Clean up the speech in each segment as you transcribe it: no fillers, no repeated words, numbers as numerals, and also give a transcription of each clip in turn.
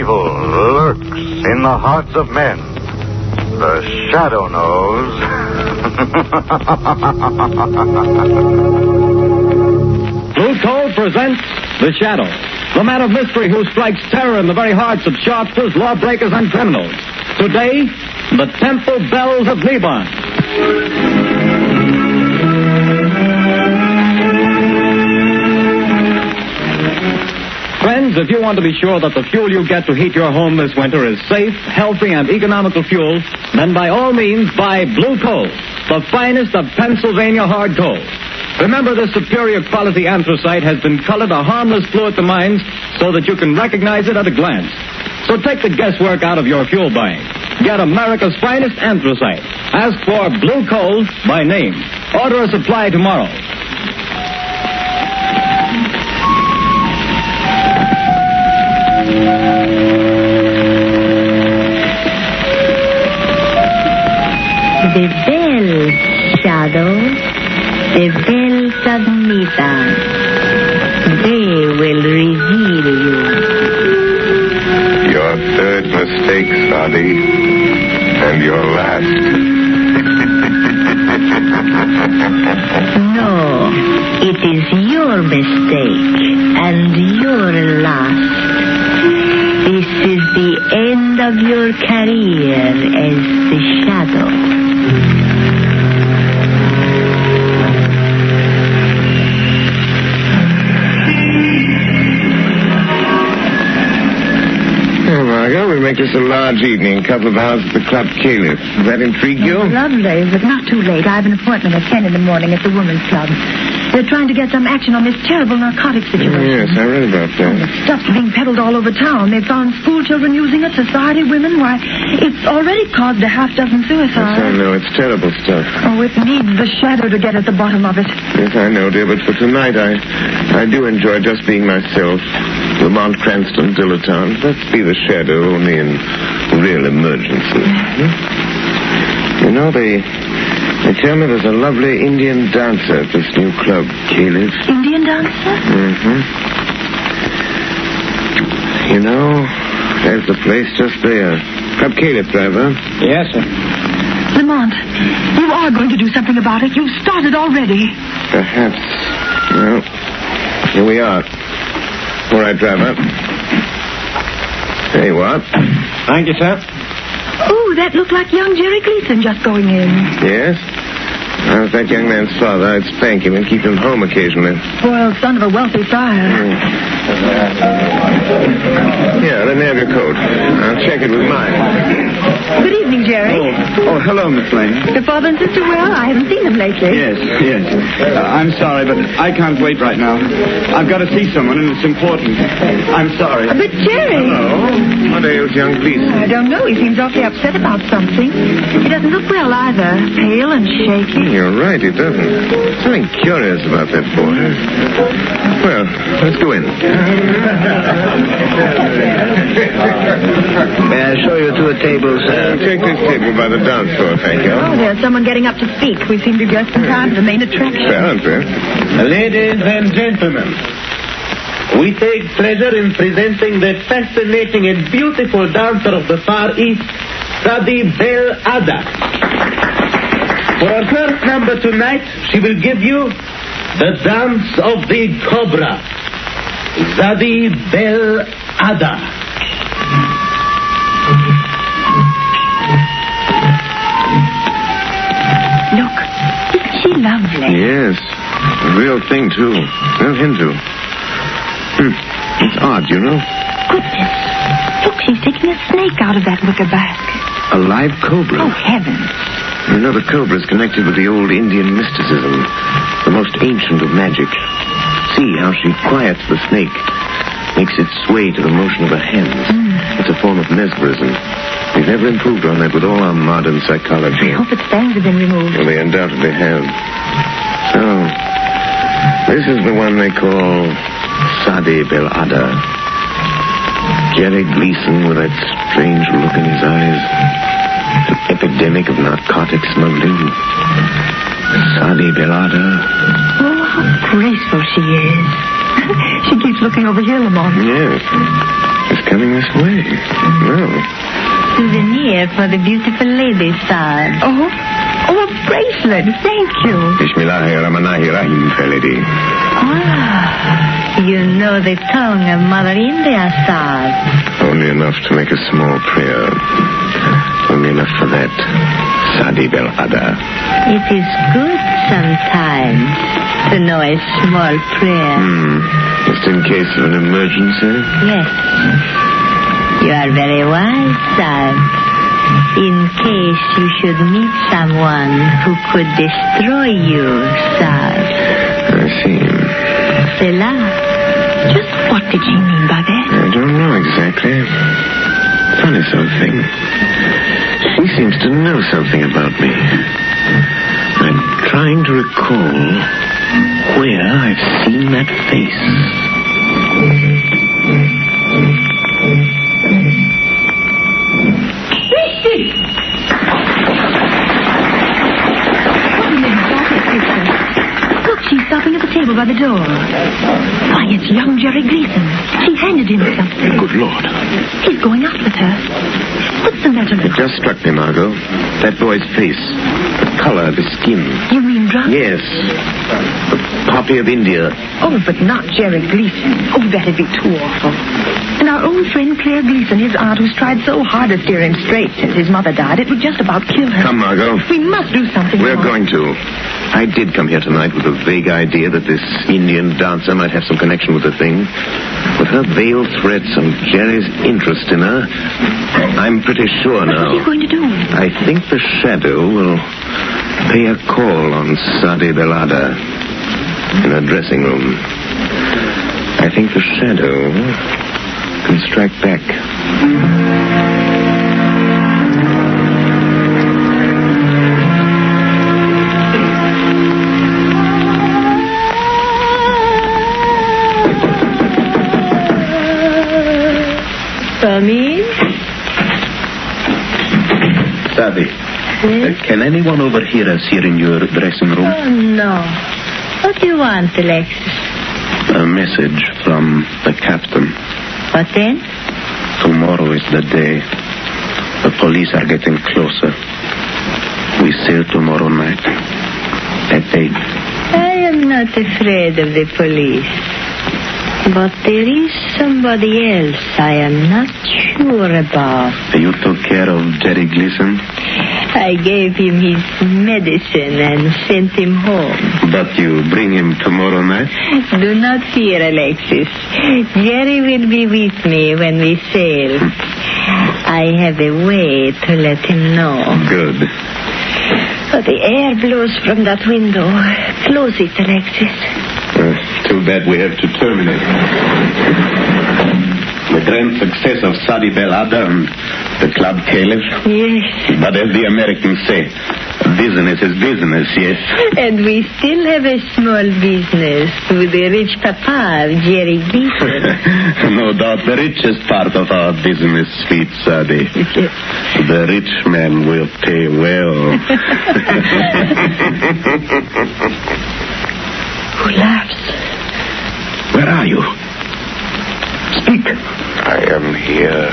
evil lurks in the hearts of men. The shadow knows. Blue Coal presents The Shadow, the man of mystery who strikes terror in the very hearts of sharpsters, lawbreakers, and criminals. Today, the Temple Bells of Neban. Friends, if you want to be sure that the fuel you get to heat your home this winter is safe, healthy, and economical fuel, then by all means buy Blue Coal, the finest of Pennsylvania hard coal. Remember, this superior quality anthracite has been colored a harmless blue at the mines so that you can recognize it at a glance. So take the guesswork out of your fuel buying. Get America's finest anthracite. Ask for Blue Coal by name. Order a supply tomorrow. The bells, Shadow. The bells of Neban. They will reveal you. Your third mistake, Sadi. And your last. No, it is your mistake and your last. This is the end of your career as the Shadow. We'll make this a large evening, a couple of hours at the Club Caliph. Does that intrigue you? Lovely, but not too late. I have an appointment at 10 in the morning at the Women's Club. They're trying to get some action on this terrible narcotic situation. Yes, I read about that. The stuff's being peddled all over town. They found school children using it, society women. Why, it's already caused a half dozen suicides. Yes, I know. It's terrible stuff. Oh, it needs the Shadow to get at the bottom of it. Yes, I know, dear, but for tonight I do enjoy just being myself. Lamont Cranston, dilettante. Let's be the Shadow, only in real emergency. You know, they tell me there's a lovely Indian dancer at this new club, Caliph. Indian dancer? Mm-hmm. You know, there's the place just there. Club Caliph, driver. Yes, sir. Lamont, you are going to do something about it. You've started already. Perhaps. Well, here we are. All right, driver. There you are. Thank you, sir. Oh, that looked like young Jerry Gleason just going in. Yes? I was that young man's father. I'd spank him and keep him home occasionally. Spoiled son of a wealthy sire. Here, let me have your coat. I'll check it with mine. Good evening, Jerry. Oh, hello, Miss Lane. Your father and sister well? I haven't seen them lately. Yes. I'm sorry, but I can't wait right now. I've got to see someone, and it's important. I'm sorry. But, Jerry... Hello. What ails young Gleason? I don't know. He seems awfully upset about something. He doesn't look well either. Pale and shaky. You're right, he doesn't. Something curious about that boy. Well, let's go in. May I show you to a table, sir? Take this table by the dance floor, thank you. Oh, there's someone getting up to speak. We seem to be just in time for the main attraction. Apparently. Ladies and gentlemen, we take pleasure in presenting the fascinating and beautiful dancer of the Far East, Sadi Bel Ada. For our first number tonight, she will give you the dance of the cobra, Sadi Bel Ada. Look, isn't she lovely? Yes. A real thing, too. No Hindu. It's odd, you know. Goodness. Look, she's taking a snake out of that wicker basket. A live cobra. Oh, heavens. You know, the cobra is connected with the old Indian mysticism, the most ancient of magic. See how she quiets the snake, makes it sway to the motion of her hands. It's a form of mesmerism. We've never improved on that with all our modern psychology. I hope its fangs have been removed. Well, they undoubtedly have. So, this is the one they call Sadi Bel Ada. Jerry Gleason with that strange look in his eyes. An epidemic of narcotic smuggling. Sadi Bel Ada. Oh, how graceful she is. She keeps looking over here, Lamont. Yes. It's coming this way. No. Souvenir for the beautiful lady, sir. Oh, a bracelet. Thank you. Bismillahirrahmanirrahim, fair lady. Ah, you know the tongue of Mother India, sir. Only enough to make a small prayer. Only enough for that. Sadi Bel Ada. It is good sometimes to know a small prayer. Just in case of an emergency? Yes. You are very wise, sir. In case you should meet someone who could destroy you, sir. I see. Cela. Just what did she mean by that? I don't know exactly. Funny sort of thing. She seems to know something about me. I'm trying to recall where I've seen that face. Look, she's stopping at the table by the door. Why, it's young Jerry Gleason. She handed him something. Good Lord. He's going up with her. What's the matter? It just struck me, Margot. That boy's face. The color of his skin. You mean drunk? Yes. The poppy of India. Oh, but not Jerry Gleason. Oh, that'd be too awful. And our old friend Claire Gleason, his aunt, who's tried so hard to steer him straight since his mother died, it would just about kill her. Come, Margot. We must do something. We're more. going to. I did come here tonight with a vague idea that this Indian dancer might have some connection with the thing. With her veiled threats and Jerry's interest in her, I'm pretty sure now. What are you going to do? I think the shadow will pay a call on Sadi Bel Ada in her dressing room. I think the shadow can strike back. Come in. Sadi, can anyone overhear us here in your dressing room? Oh, no. What do you want, Alexis? A message from the captain. What then? Tomorrow is the day. The police are getting closer. We sail tomorrow night at 8. I am not afraid of the police. But there is somebody else I am not sure about. You took care of Jerry Gleason? I gave him his medicine and sent him home. But you bring him tomorrow night? Do not fear, Alexis. Jerry will be with me when we sail. I have a way to let him know. Good. But the air blows from that window. Close it, Alexis. Too bad we have to terminate. The grand success of Sadi Bel Ada and the Club Caliph. Yes. But as the Americans say, business is business, yes. And we still have a small business with the rich papa of Jerry Gleason. No doubt the richest part of our business, sweet Sadi. The rich man will pay well. Who laughs? Where are you? Speak. I am here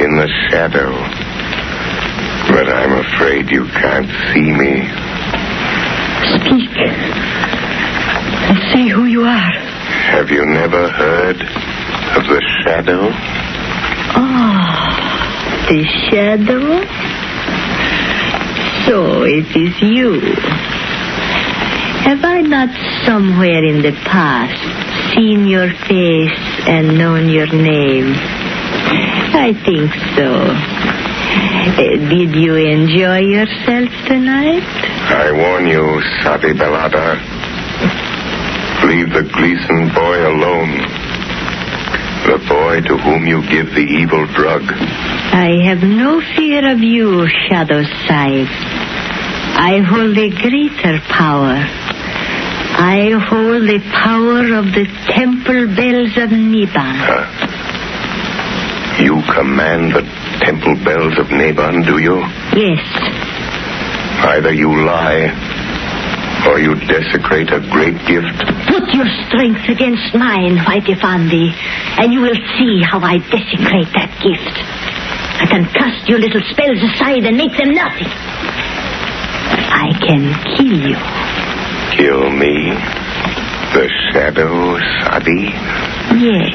in the shadow, but I'm afraid you can't see me. Speak. And say who you are. Have you never heard of the shadow? Oh, the shadow? So it is you. Have I not somewhere in the past seen your face and known your name? I think so. Did you enjoy yourself tonight? I warn you, Sadi Bel Ada. Leave the Gleason boy alone. The boy to whom you give the evil drug. I have no fear of you, Shadow Side. I hold a greater power. I hold the power of the temple bells of Neban. You command the temple bells of Neban, do you? Yes. Either you lie, or you desecrate a great gift. Put your strength against mine, White Effendi, and you will see how I desecrate that gift. I can cast your little spells aside and make them nothing. I can kill you. Kill me? The shadow, Sadi? Yes.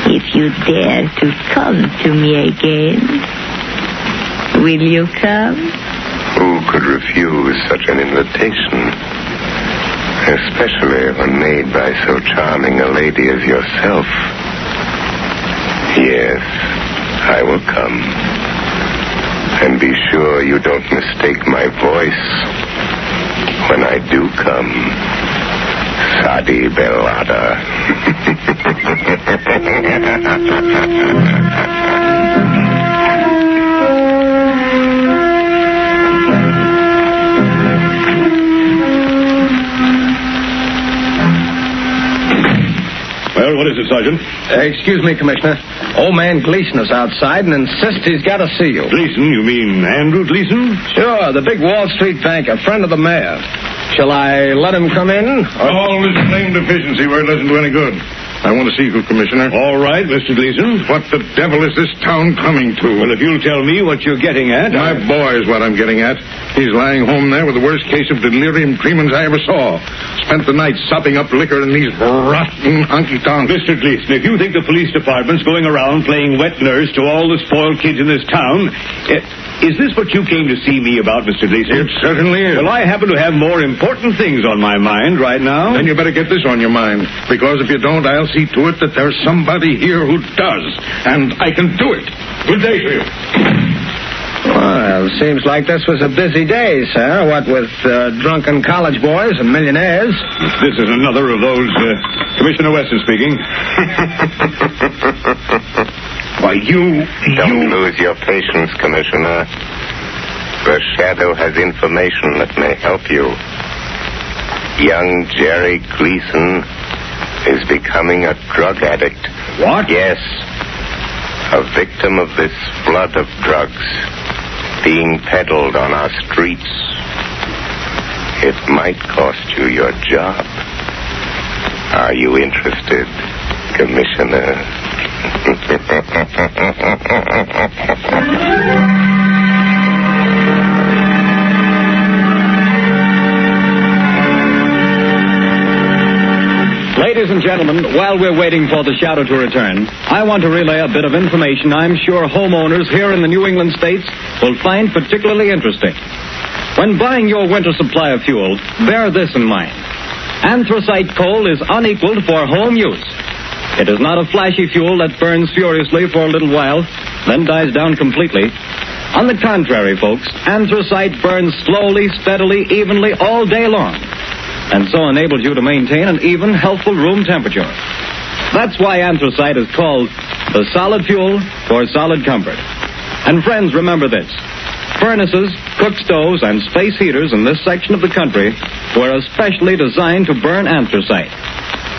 If you dare to come to me again, will you come? Who could refuse such an invitation? Especially when made by so charming a lady as yourself. Yes, I will come. And be sure you don't mistake my voice when I do come. Sadi Belada. Well, what is it, Sergeant? Excuse me, Commissioner. Old man Gleason is outside and insists he's got to see you. Gleason? You mean Andrew Gleason? Sure, the big Wall Street banker, friend of the mayor. Shall I let him come in? All this claim deficiency where it doesn't do any good. I want to see you, Commissioner. All right, Mr. Gleason. What the devil is this town coming to? Well, if you'll tell me what you're getting at... My boy is what I'm getting at. He's lying home there with the worst case of delirium tremens I ever saw. Spent the night sopping up liquor in these rotten honky-tonks. Mr. Gleason, if you think the police department's going around playing wet nurse to all the spoiled kids in this town... Is this what you came to see me about, Mr. Gleason? It certainly is. Well, I happen to have more important things on my mind right now. Then you better get this on your mind. Because if you don't, I'll see to it that there's somebody here who does. And I can do it. Good day to you. Well, seems like this was a busy day, sir. What with drunken college boys and millionaires. This is another of those... Commissioner Weston speaking. Why, Don't lose your patience, Commissioner. The Shadow has information that may help you. Young Jerry Gleason is becoming a drug addict. What? Yes. A victim of this flood of drugs being peddled on our streets. It might cost you your job. Are you interested, Commissioner? Ladies and gentlemen, while we're waiting for the Shadow to return, I want to relay a bit of information I'm sure homeowners here in the New England states will find particularly interesting. When buying your winter supply of fuel, bear this in mind. Anthracite coal is unequaled for home use. It is not a flashy fuel that burns furiously for a little while, then dies down completely. On the contrary, folks, anthracite burns slowly, steadily, evenly all day long, and so enables you to maintain an even, healthful room temperature. That's why anthracite is called the solid fuel for solid comfort. And friends, remember this. Furnaces, cook stoves, and space heaters in this section of the country were especially designed to burn anthracite.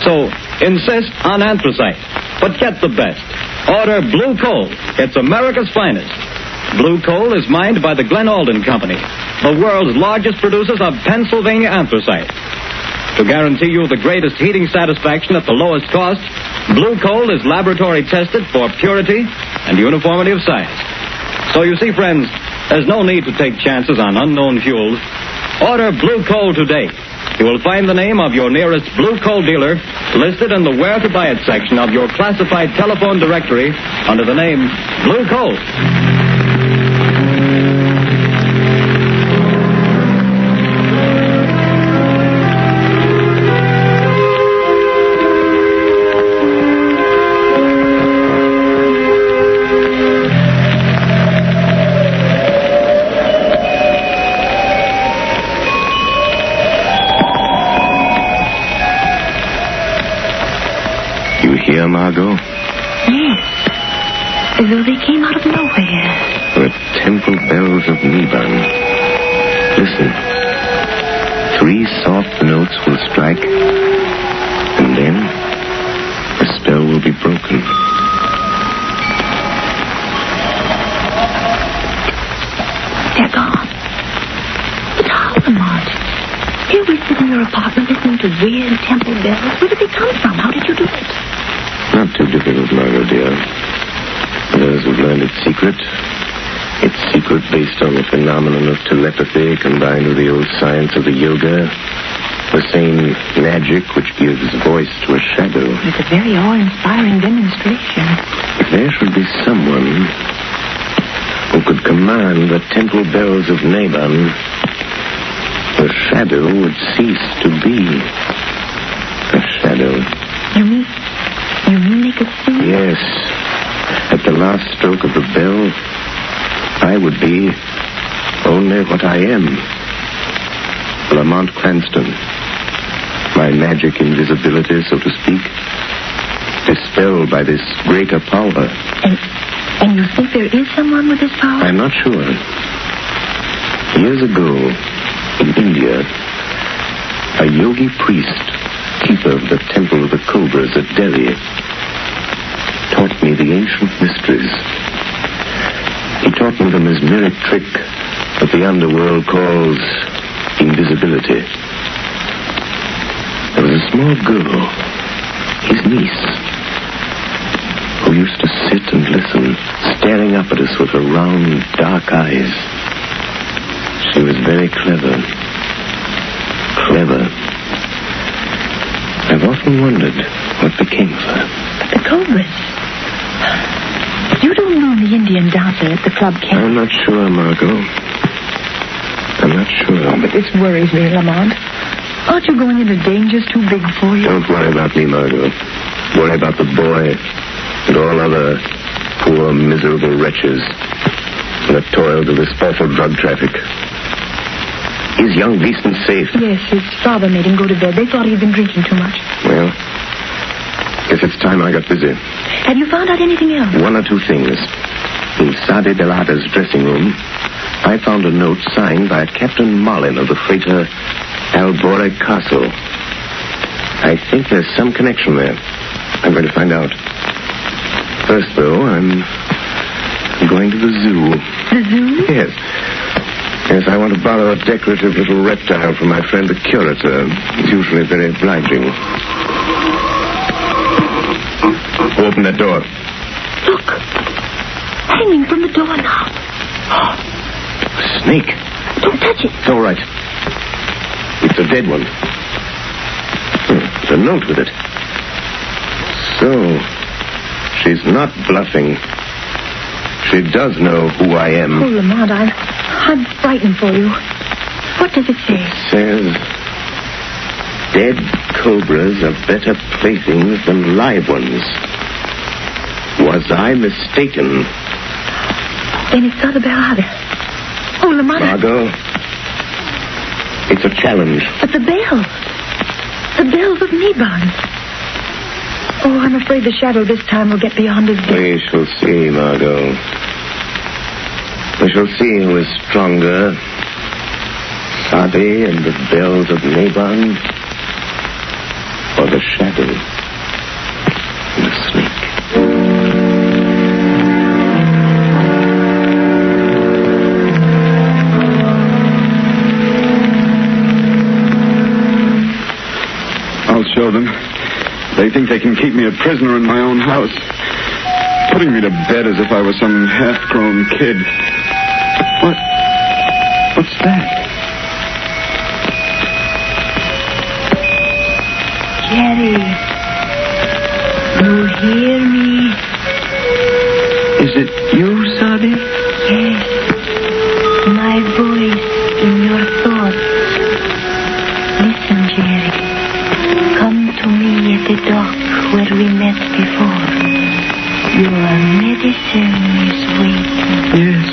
So, insist on anthracite, but get the best. Order blue coal. It's America's finest. Blue coal is mined by the Glen Alden Company, the world's largest producers of Pennsylvania anthracite. To guarantee you the greatest heating satisfaction at the lowest cost, blue coal is laboratory tested for purity and uniformity of size. So you see, friends, there's no need to take chances on unknown fuels. Order blue coal today. You will find the name of your nearest blue coal dealer listed in the Where to Buy It section of your classified telephone directory under the name Blue Coal. Margot? Yes. As though they came out of nowhere. The temple bells of Neban. Listen. 3 soft notes will strike, and then the spell will be broken. They're gone. It's Harlemont. to weird temple bells? Where did they come from? How did you do it? Not too difficult, Margot, dear. Those who've learned its secret based on the phenomenon of telepathy combined with the old science of the yoga, the same magic which gives voice to a shadow. It's a very awe-inspiring demonstration. If there should be someone who could command the temple bells of Neban, the shadow would cease to be a shadow. You mean they could sing? Yes. At the last stroke of the bell, I would be only what I am. Lamont Cranston. My magic invisibility, so to speak, dispelled by this greater power. And you think there is someone with this power? I'm not sure. Years ago, in India, a yogi priest, keeper of the Temple of the Cobras at Delhi, taught me the ancient mysteries. He taught me the mesmeric trick that the underworld calls invisibility. There was a small girl, his niece, who used to sit and listen, staring up at us with her round, dark eyes. She was very clever. Clever. I've often wondered what became of her. But the Cobras. You don't mean the Indian dancer at the club camp? I'm not sure, Margot. I'm not sure. Oh, but this worries me, Lamont. Aren't you going into dangers too big for you? Don't worry about me, Margot. Worry about the boy and all other poor, miserable wretches in the toils of this awful drug traffic. Is young Beeston safe? Yes, his father made him go to bed. They thought he'd been drinking too much. Well, guess it's time I got busy. Have you found out anything else? One or two things. In Sadi Belada's dressing room, I found a note signed by Captain Marlin of the freighter Albore Castle. I think there's some connection there. I'm going to find out. First, though, I'm going to the zoo. The zoo? Yes. Yes, I want to borrow a decorative little reptile from my friend the curator. He's usually very obliging. Who opened that door? Look. Hanging from the door now. A snake. Don't touch it. It's all right. It's a dead one. There's a note with it. So, she's not bluffing. She does know who I am. Oh, Lamont, I'm frightened for you. What does it say? It says, dead cobras are better playthings than live ones. Was I mistaken? Then it's Sadi Belada. Oh, Lamont. Margot, it's a challenge. But the bells. The bells of Neban. Oh, I'm afraid the shadow this time will get beyond his depth. We shall see, Margot. We shall see who is stronger. Sadi and the bells of Neban, or the shadow and the snake. I'll show them. They think they can keep me a prisoner in my own house, putting me to bed as if I was some half-grown kid. What's that? Jerry, you hear me? Is it you, Sadi? Yes, my voice in your thoughts. Listen, Jerry. Come to me at the dock where we met before. Your medicine is waiting. Yes.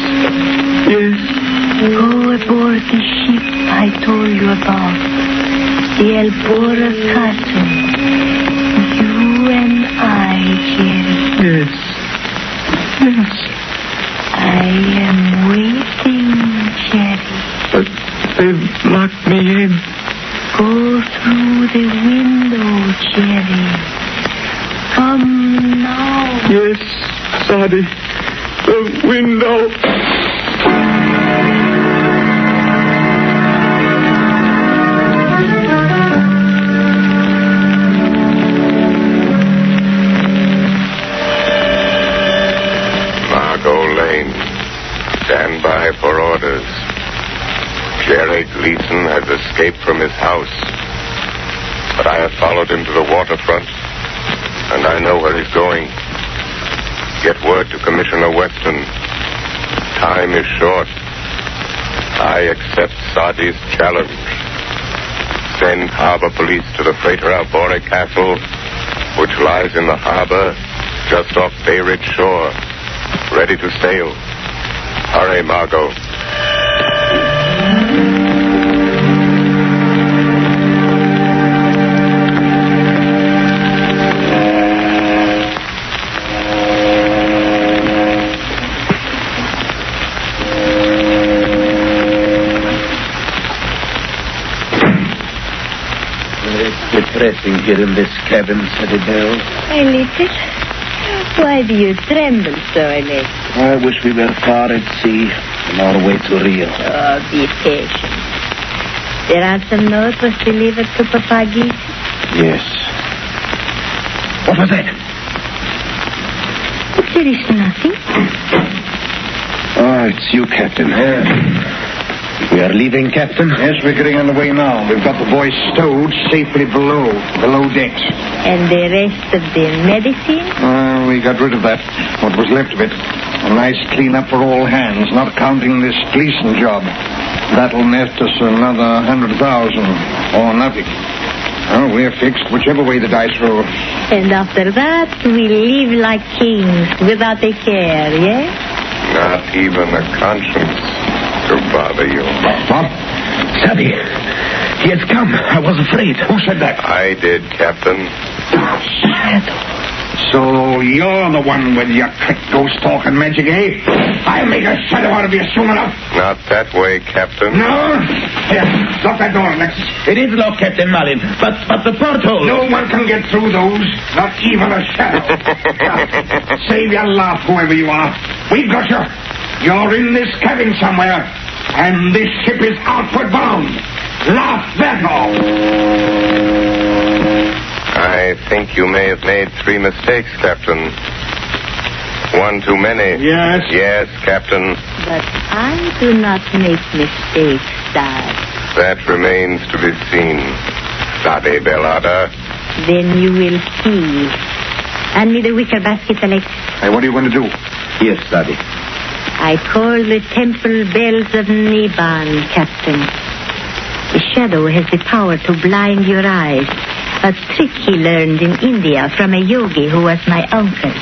Go aboard the ship I told you about. The Albora Castle. You and I, Jerry. Yes. I am waiting, Jerry. But they've locked me in. Go through the window, Jerry. Come now. Yes, Sadi. The window. house. But I have followed him to the waterfront, and I know where he's going. Get word to Commissioner Weston. Time is short. I accept Sadi's challenge. Send harbor police to the freighter Albore Castle, which lies in the harbor just off Bay Ridge shore, ready to sail. Hurry, Margot. Depressing here in this cabin, Sadie Bell. A little. Why do you tremble so, Alex? I wish we were far at sea on our way to Rio. Oh, be patient. The ransom note was delivered to Papa Geese? Yes. What was that? There is nothing. Oh, it's you, Captain. We are leaving, Captain? Yes, we're getting on the way now. We've got the boys stowed safely below decks. And the rest of the medicine? We got rid of that. What was left of it. A nice clean-up for all hands, not counting this Gleason job. That'll net us another 100,000, or nothing. Oh, we're fixed whichever way the dice roll. And after that, we live like kings, without a care, yes? Not even a conscience to bother you. What? Sadie, he has come. I was afraid. Who said that? I did, Captain. Shadow. So you're the one with your trick ghost talk and magic, eh? I'll make a shadow out of you soon enough. Not that way, Captain. No? Here, lock that door, Alexis. It is locked, Captain Malin, but the porthole. No one can get through those, not even a shadow. Save your laugh, whoever you are. We've got you. You're in this cabin somewhere, and this ship is outward bound. Laugh that off. I think you may have made 3 mistakes, Captain. One too many. Yes? Yes, Captain. But I do not make mistakes, Dad. That remains to be seen, Sade Belada. Then you will see. Hand me the wicker basket, Alex. Hey, what are you going to do? Yes, Sadie. I call the temple bells of Neban, Captain. The shadow has the power to blind your eyes. A trick he learned in India from a yogi who was my uncle.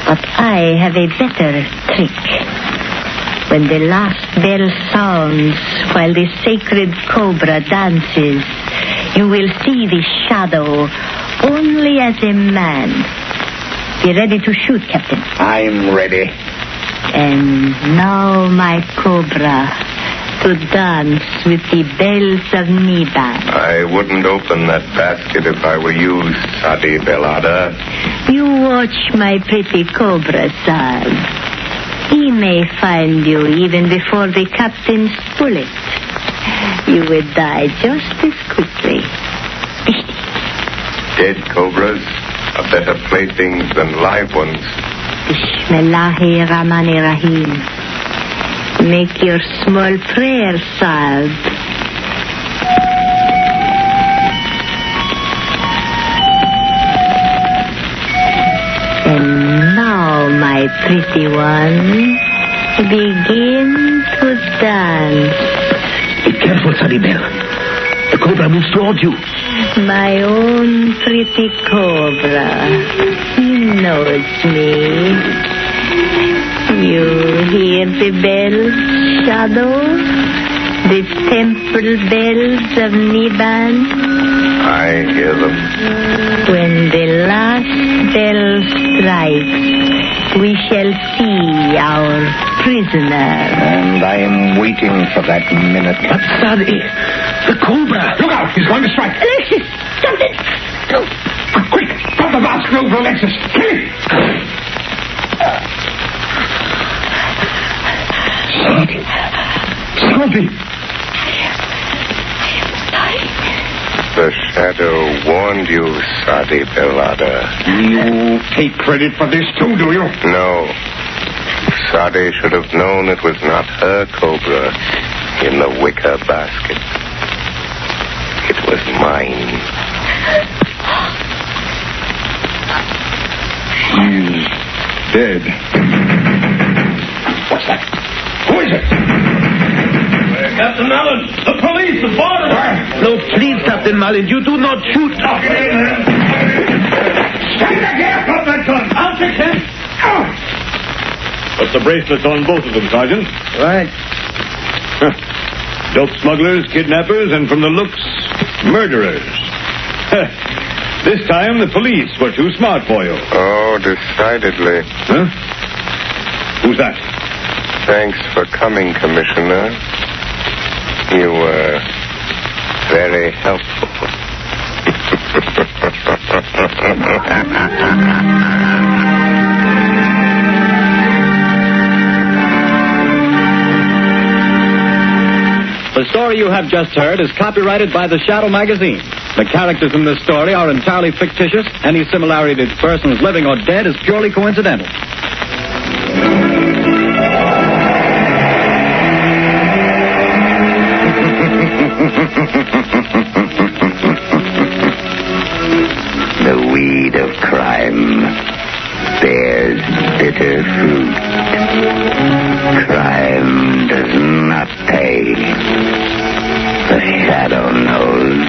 But I have a better trick. When the last bell sounds while the sacred cobra dances, you will see the shadow only as a man. Be ready to shoot, Captain. I'm ready. And now, my cobra, to dance with the bells of Neban. I wouldn't open that basket if I were you, Sade Belada. You watch my pretty cobra, son. He may find you even before the captain's bullet. You will die just as quickly. Dead cobras are better playthings than live ones. Bismillahirrahmanirrahim. Make your small prayer, Saad. And now, my pretty one, begin to dance. Be careful, Sadie Bell. The cobra moves towards you. My own pretty cobra. He knows me. You hear the bells, Shadow? The temple bells of Neban? I hear them. When the last bell strikes, we shall see our prisoner. And I am waiting for that minute. But, Sadie, the cobra. Look out! He's going to strike. Alexis, something! Go. Quick! Drop the basket over Alexis. Kill him! Sadie. The shadow warned you, Sade Belada. You take credit for this too, do you? No. Sade should have known it was not her cobra in the wicker basket. was mine. He's dead. What's that? Who is it? Captain Allen, the police, the border. No, please, Captain Malin, you do not shoot. Stand back here! Drop that gun! I'll fix him. What's the bracelets on both of them, Sergeant? Right. Dope smugglers, kidnappers, and from the looks, murderers. This time the police were too smart for you. Oh, decidedly. Huh? Who's that? Thanks for coming, Commissioner. You were very helpful. The story you have just heard is copyrighted by the Shadow magazine. The characters in this story are entirely fictitious. Any similarity to persons living or dead is purely coincidental. The weed of crime bears bitter fruit. Crime does not pay. The Shadow knows.